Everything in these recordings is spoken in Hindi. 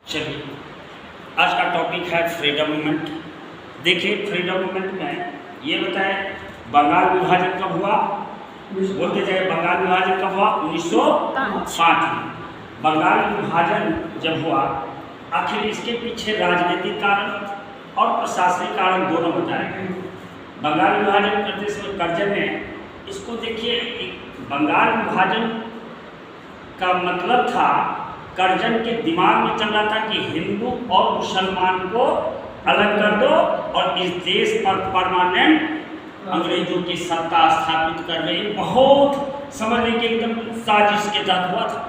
चलिए, आज का टॉपिक है फ्रीडम मूवमेंट। देखिए, फ्रीडम मूवमेंट में ये बताए बंगाल विभाजन कब हुआ, बोलते जाए बंगाल विभाजन कब हुआ? 1905 में। बंगाल विभाजन जब हुआ, आखिर इसके पीछे राजनीतिक कारण और प्रशासनिक कारण दोनों बताए गए। बंगाल विभाजन करते समय कर्जन ने इसको देखिए, बंगाल विभाजन का मतलब था, कर्जन के दिमाग में चल रहा था कि हिंदू और मुसलमान को अलग कर दो और इस देश पर परमानेंट अंग्रेजों की सत्ता स्थापित कर रही, बहुत समझने के एकदम साजिश के तहत हुआ था।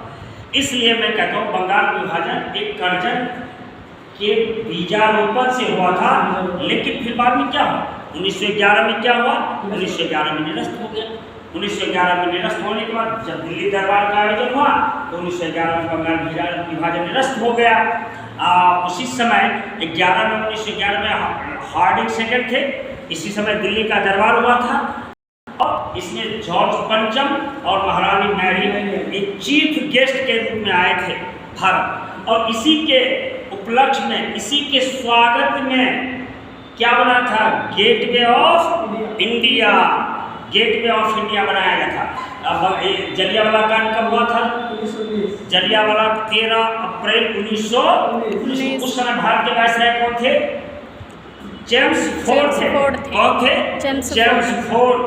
इसलिए मैं कहता हूँ बंगाल विभाजन एक कर्जन के बीजारोपण से हुआ था। लेकिन फिर बाद में क्या हुआ? 1911 में क्या हुआ? 1911 में निरस्त हो गया। 1911 में निरस्त होने के बाद जब दिल्ली दरबार का आयोजन हुआ तो 1911 में बंगाल विभाजन निरस्त हो गया। उसी समय 1911 में हार्डिंग सेकंड थे। इसी समय दिल्ली का दरबार हुआ था और इसमें जॉर्ज पंचम और महारानी मैरी एक चीफ गेस्ट के रूप में आए थे भारत। और इसी के उपलक्ष्य में, इसी के स्वागत में क्या बना था? Gateway of India. Gateway of India बनाया गया था। अब जलियांवाला कांड कब हुआ था? 1919। जलियांवाला 13 अप्रैल 1919। उस समय भारत के वायसराय कौन थे? जेम्स फोर्ड थे। कौन थे? James Ford.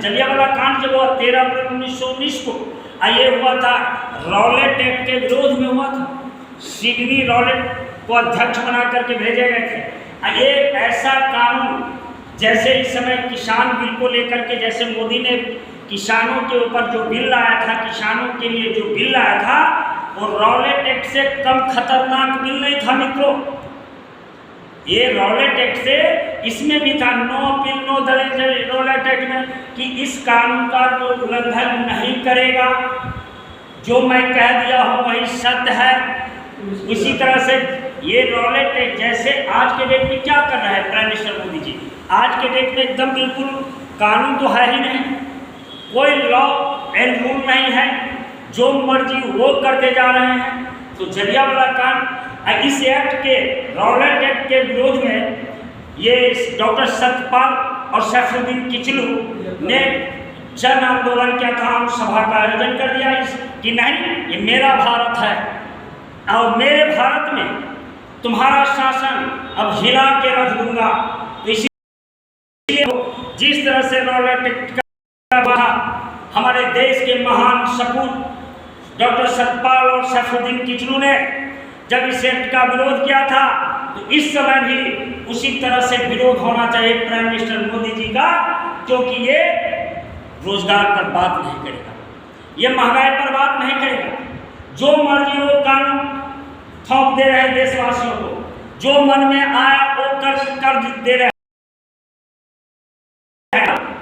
जलियांवाला कांड जब हुआ 13 अप्रैल 1919 को, ये हुआ था रॉलेट एक्ट के विरोध में हुआ था। सिडनी रॉलेट को अध्यक्ष बना करके भेजे गए थे। ये ऐसा कानून, जैसे इस समय किसान बिल को लेकर के, जैसे मोदी ने किसानों के ऊपर जो बिल लाया था, किसानों के लिए जो बिल लाया था, वो रॉलेट एक्ट से कम खतरनाक बिल नहीं था मित्रों। ये रॉलेट एक्ट से, इसमें भी था नो बिल नो दलित रॉलेट एक्ट में कि इस कानून का उल्लंघन नहीं करेगा, जो मैं कह दिया हूँ वही सत्य है। इसी तरह से ये रॉलेट एक्ट, जैसे आज के डेट में क्या कर रहा है प्राइम मिनिस्टर मोदी जी, आज के डेट में एकदम बिल्कुल कानून तो है ही नहीं, कोई लॉ एंड रूल नहीं है, जो मर्जी वो करते जा रहे हैं। तो जलियांवाला कांड, इस एक्ट के, रॉलेट एक्ट के विरोध में ये डॉक्टर सत्यपाल और सैफुद्दीन किचलू ने जन आंदोलन किया था, सभा का आयोजन कर दिया कि नहीं, ये मेरा भारत है और मेरे भारत में तुम्हारा शासन अब हिला के रख दूंगा। तो इसीलिए जिस तरह से रॉलेट एक्ट का हमारे देश के महान सपूत डॉक्टर सत्यपाल और सैफुद्दीन किचलू ने जब इस एक्ट का विरोध किया था, तो इस समय भी उसी तरह से विरोध होना चाहिए प्राइम मिनिस्टर मोदी जी का, क्योंकि ये रोजगार पर बात नहीं करेगा, ये महंगाई पर बात नहीं करेगा, जो मर्जी वो कानून थोप दे रहे हैं देशवासियों को, जो मन में आया वो कर दे रहे हैं।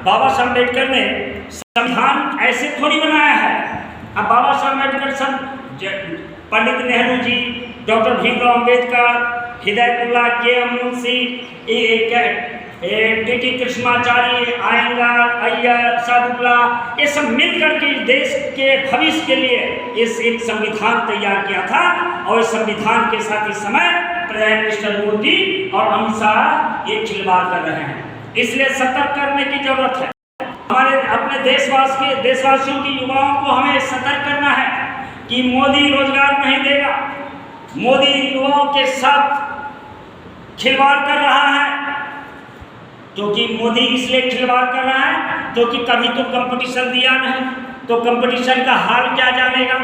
बाबा साहब अम्बेडकर ने संविधान ऐसे थोड़ी बनाया है। अब बाबा साहब अम्बेडकर, पंडित नेहरू जी, डॉक्टर भीमराव अम्बेडकर, हिदायतुल्लाह के मुंशी, टी कृष्णाचार्य, आयंगार, अय्यर, सादुल्ला, ये सब मिलकर के देश के भविष्य के लिए इस एक संविधान तैयार किया था। और इस संविधान के साथ इस समय प्राइम मिनिस्टर मोदी और अमित शाह ये खिलवाड़ कर रहे हैं। इसलिए सतर्क करने की जरूरत है। हमारे अपने देशवासियों की युवाओं को हमें सतर्क करना है कि मोदी रोजगार नहीं देगा, मोदी युवाओं के साथ खिलवाड़ कर रहा है। क्योंकि मोदी इसलिए खिलवाड़ कर रहा है क्योंकि कभी तो कंपटीशन दिया नहीं, तो कंपटीशन का हाल क्या जानेगा।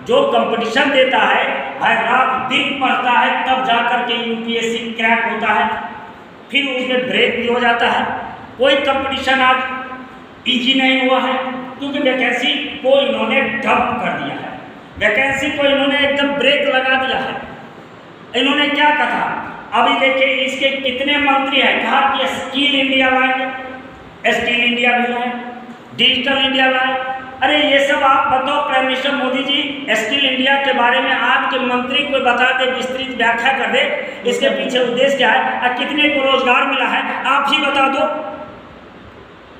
जो कंपटीशन देता है, हर रात दिन पढ़ता है, तब जाकर के यूपीएससी क्रैक होता है, फिर उसमें ब्रेक भी हो जाता है। कोई कंपटीशन आज इजी नहीं हुआ है क्योंकि वैकेंसी को इन्होंने डंप कर दिया है, वैकेंसी को इन्होंने एकदम ब्रेक लगा दिया है। इन्होंने क्या कहा, अभी देखिए इसके कितने मंत्री हैं, कहा कि स्किल इंडिया लाएंगे, स्किल इंडिया भी लाए, डिजिटल इंडिया लाए। अरे ये सब आप बताओ prime minister Modi ji, skill India के बारे में आपके मंत्री को बता दे, विस्तृत व्याख्या कर दे, इसके पीछे उद्देश्य क्या है और कितने को रोजगार मिला है, आप ही बता दो।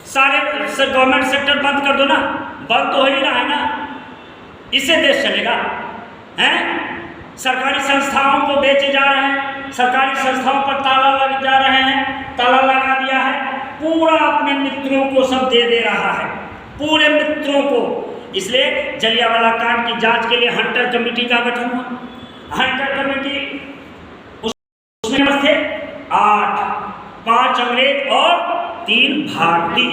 सारे गवर्नमेंट सेक्टर बंद कर दो ना, बंद तो हो ही रहा है ना, इससे देश चलेगा हैं? सरकारी संस्थाओं को बेचे जा रहे हैं, सरकारी संस्थाओं पर ताला लग जा रहे हैं, ताला लगा दिया है, पूरा अपने मित्रों को सब दे रहा है, पूरे मित्रों को। इसलिए जलियांवाला कांड की जांच के लिए हंटर कमेटी का गठन हुआ। हंटर कमेटी उसमें थे 8, 5 अंग्रेज और 3 भारतीय।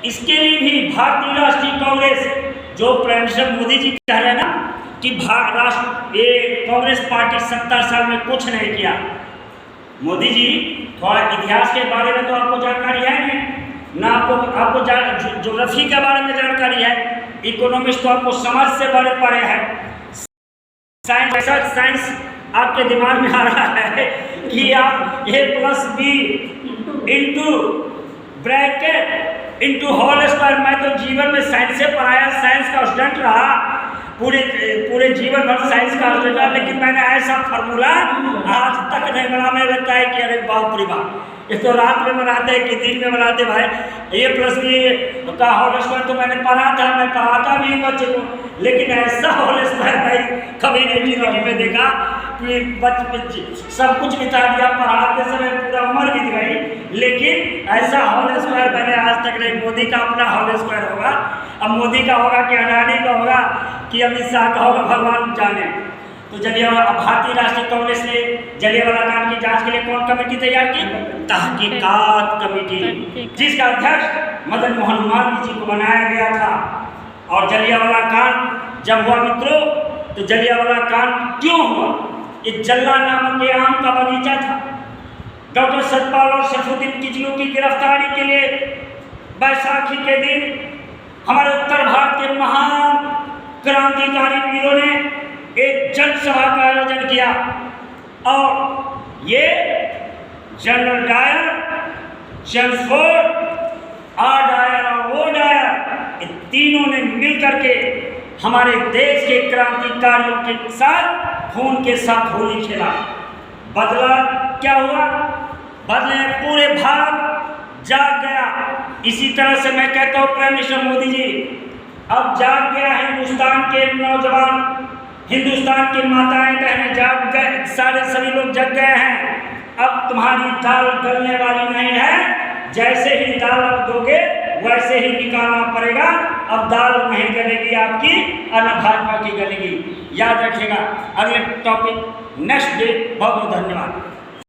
इसके लिए भी भारतीय राष्ट्रीय कांग्रेस, जो प्राइम मिनिस्टर मोदी जी कह रहे हैं ना कि ये कांग्रेस पार्टी 70 साल में कुछ नहीं किया। मोदी जी थोड़ा इतिहास के बारे में तो आपको जानकारी है नहीं ना, आपको ज्योग्राफी के बारे में जानकारी है, इकोनॉमिक्स तो आपको समझ से बड़े पड़े हैं, साइंस आपके दिमाग में आ रहा है कि आप A+B into bracket into whole square. मैं तो जीवन में साइंस से पढ़ाया, साइंस का स्टूडेंट रहा, पूरे जीवन भर साइंस का स्टूडेंट रहा, लेकिन मैंने ऐसा फार्मूला आज तक नहीं बना। मुझे लगता है कि अरे बाप रे बाप, ये तो रात में बनाते हैं कि दिन में बनाते भाई। A+B का होल स्क्वायर तो मैंने पढ़ा था, मैं पढ़ाता भी बच्चे को, लेकिन ऐसा होल स्क्वायर भाई कभी नहीं जिंदगी में देखा कि सब कुछ बिता दिया पढ़ाते समय, पूरा उम्र बीत गई, लेकिन ऐसा होल स्क्वायर मैंने आज तक नहीं। मोदी का अपना होल स्क्वायर होगा, अब मोदी का होगा कि अडानी का होगा कि अमित शाह का होगा, भगवान जाने। तो भारतीय राष्ट्रीय कांग्रेस ने जलियांवाला कांड की जांच के लिए कौन कमेटी तैयार की? तहकीकात कमेटी, जिसका अध्यक्ष मदन मोहन मालवीय जी को बनाया गया था। और जलियांवाला कांड जब हुआ मित्रों, तो जलियांवाला कांड क्यों हुआ? ये जल्ला नामक के आम का बगीचा था। डॉक्टर सतपाल और सैफुद्दीन किचलू की गिरफ्तारी के लिए बैसाखी के दिन हमारे उत्तर भारत के महान क्रांतिकारी वीरों ने एक जनसभा का आयोजन किया, और ये जनरल डायर, चेम्सफोर्ड, डायर और वो डायर, इन तीनों ने मिलकर के हमारे देश के क्रांतिकारियों के साथ खून के साथ होली खेला। बदला क्या हुआ? बदले पूरे भारत जाग गया। इसी तरह से मैं कहता हूँ प्राइम मिनिस्टर मोदी जी, अब जाग गया हिंदुस्तान के नौजवान, हिंदुस्तान की माताएं बहनें जाग गए, सारे सभी लोग जग गए हैं। अब तुम्हारी दाल गलने वाली नहीं है, जैसे ही दाल अब दोगे वैसे ही निकालना पड़ेगा। अब दाल नहीं गलेगी आपकी, और भाजपा की गलेगी। याद रखिएगा। अगले टॉपिक नेक्स्ट डे। बहुत बहुत धन्यवाद।